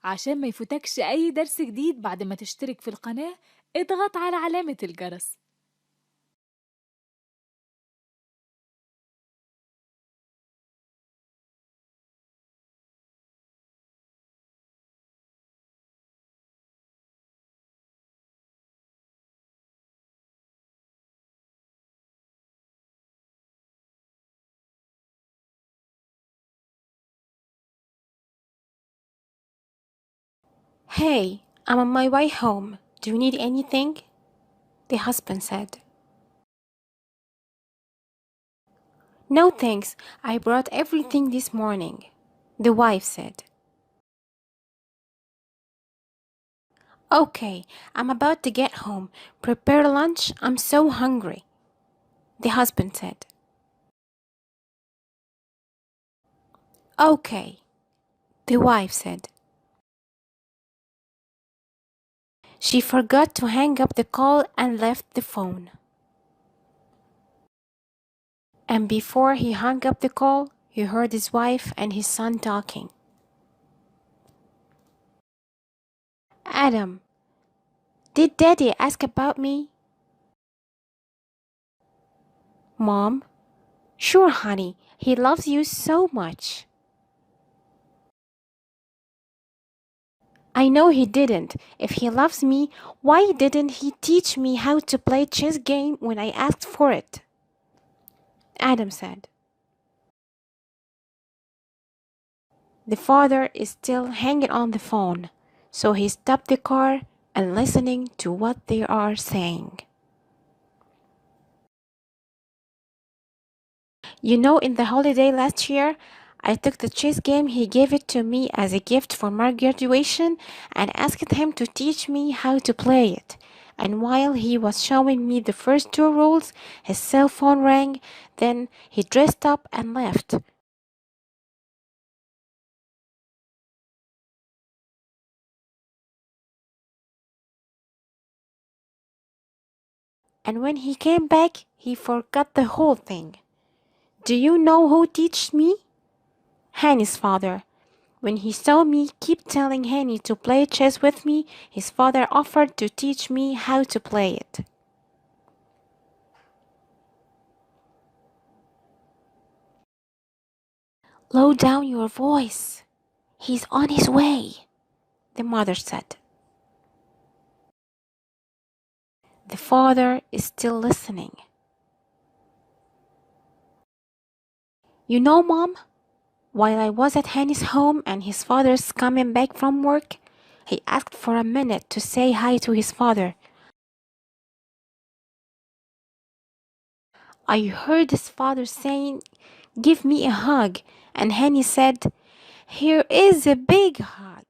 عشان ما يفوتكش أي درس جديد بعد ما تشترك في القناة اضغط على علامة الجرس. Hey, I'm on my way home. Do you need anything? The husband said. No thanks, I brought everything this morning, the wife said. Okay, I'm about to get home. Prepare lunch, I'm so hungry, the husband said. Okay, the wife said. She forgot to hang up the call and left the phone. And before he hung up the call, he heard his wife and his son talking. Adam, did Daddy ask about me? Mom, sure, honey, he loves you so much. I know he didn't. If he loves me, why didn't he teach me how to play chess game when I asked for it? Adam said. The father is still hanging on the phone, so he stopped the car and listening to what they are saying. You know, in the holiday last year, I took the chess game he gave it to me as a gift for my graduation and asked him to teach me how to play it. And while he was showing me the first two rules, his cell phone rang, then he dressed up and left. And when he came back, he forgot the whole thing. Do you know who taught me? Hanny's father. When he saw me keep telling Hanny to play chess with me, his father offered to teach me how to play it. Lower down your voice. He's on his way, the mother said. The father is still listening. You know, Mom, while I was at Hanny's home and his father's coming back from work, he asked for a minute to say hi to his father. I heard his father saying, "Give me a hug," and Hanny said, "Here is a big hug."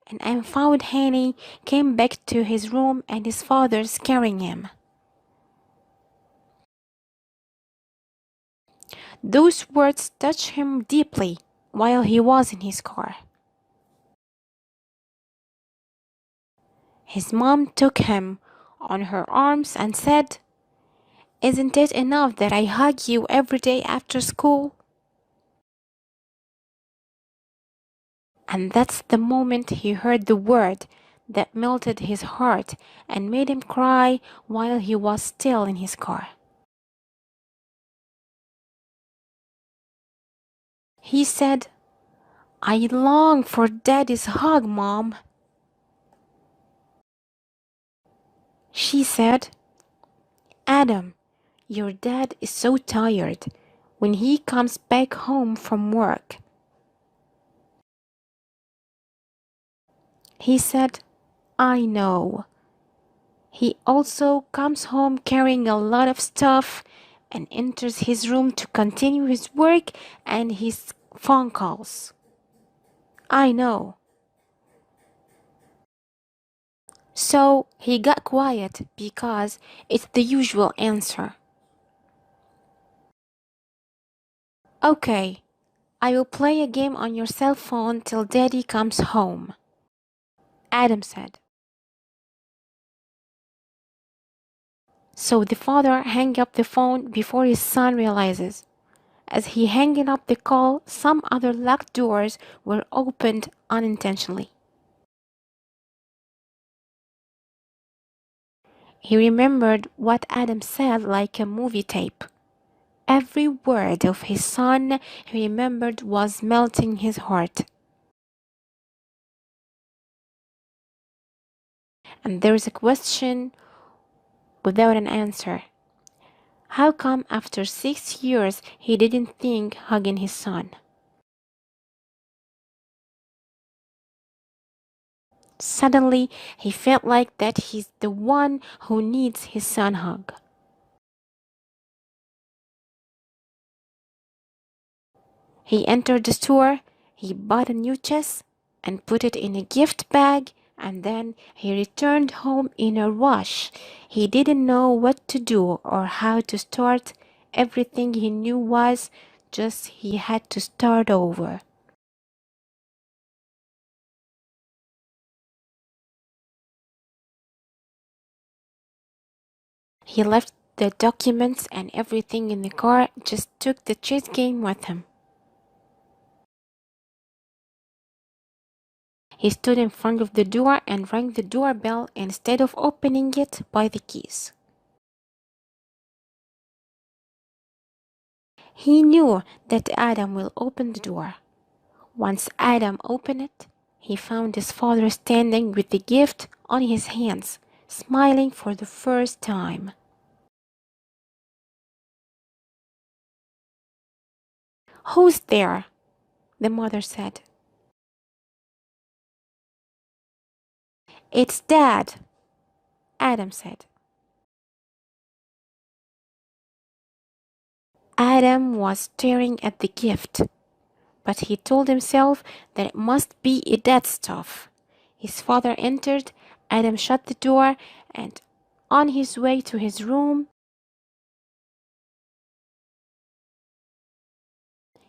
And I found Hanny came back to his room and his father's carrying him. Those words touched him deeply while he was in his car. His mom took him on her arms and said, "Isn't it enough that I hug you every day after school?" And that's the moment he heard the word that melted his heart and made him cry while he was still in his car. He said, "I long for Daddy's hug, Mom." She said, "Adam, your dad is so tired when he comes back home from work." He said, "I know. He also comes home carrying a lot of stuff and enters his room to continue his work and his phone calls. I know." So he got quiet because it's the usual answer. "Okay, I will play a game on your cell phone till Daddy comes home," Adam said. So the father hung up the phone before his son realizes. As he hung up the call, some other locked doors were opened unintentionally. He remembered what Adam said like a movie tape. Every word of his son he remembered was melting his heart. And there's a question without an answer. How come after 6 years he didn't think hugging his son? Suddenly, he felt like that he's the one who needs his son hug. He entered the store, he bought a new chess and put it in a gift bag, and then he returned home in a rush. He didn't know what to do or how to start. Everything he knew was just he had to start over. He left the documents and everything in the car, just took the chess game with him. He stood in front of the door and rang the doorbell instead of opening it by the keys. He knew that Adam will open the door. Once Adam opened it, he found his father standing with the gift on his hands, smiling for the first time. "Who's there?" the mother said. "It's Dad," Adam said. Adam was staring at the gift, but he told himself that it must be Dad's stuff. His father entered, Adam shut the door, and on his way to his room,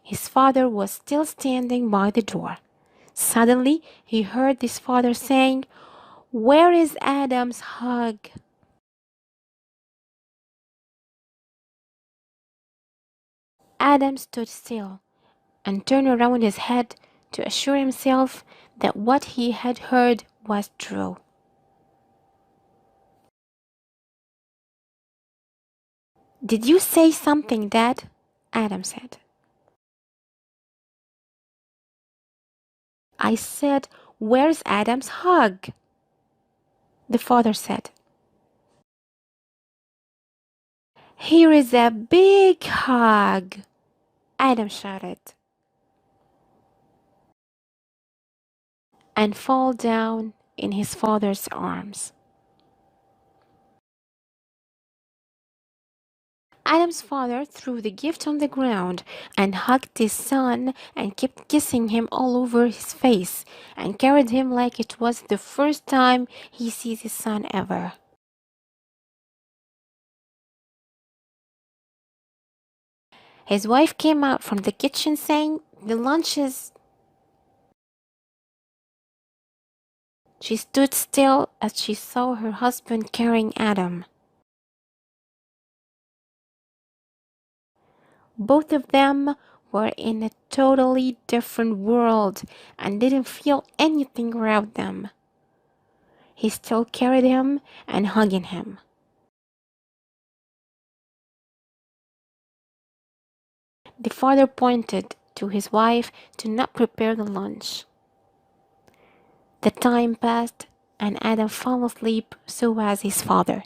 his father was still standing by the door. Suddenly, he heard his father saying, "Where is Adam's hug?" Adam stood still and turned around his head to assure himself that what he had heard was true. "Did you say something, Dad?" Adam said. "I said, where's Adam's hug?" the father said. "Here is a big hug," Adam shouted, and fell down in his father's arms. Adam's father threw the gift on the ground and hugged his son and kept kissing him all over his face and carried him like it was the first time he sees his son ever. His wife came out from the kitchen saying, "The lunch is..." She stood still as she saw her husband carrying Adam. Both of them were in a totally different world and didn't feel anything around them. He still carried him and hugging him. The father pointed to his wife to not prepare the lunch. The time passed and Adam fell asleep, so was his father.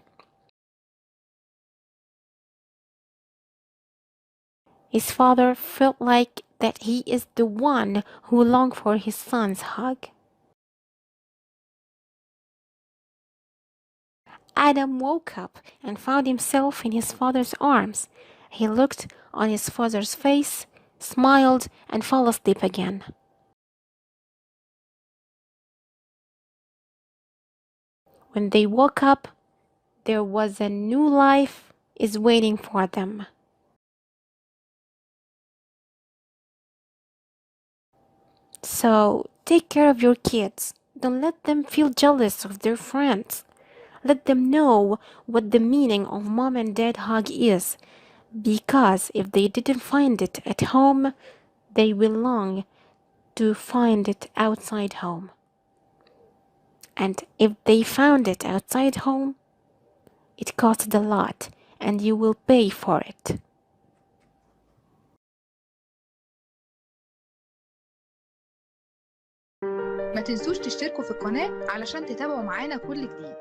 His father felt like that he is the one who longed for his son's hug. Adam woke up and found himself in his father's arms. He looked on his father's face, smiled, and fell asleep again. When they woke up, there was a new life is waiting for them. So take care of your kids. Don't let them feel jealous of their friends. Let them know what the meaning of mom and dad hug is, because if they didn't find it at home, they will long to find it outside home. And if they found it outside home, It costs a lot and you will pay for it. ما تنسوش تشتركوا في القناة علشان تتابعوا معانا كل جديد.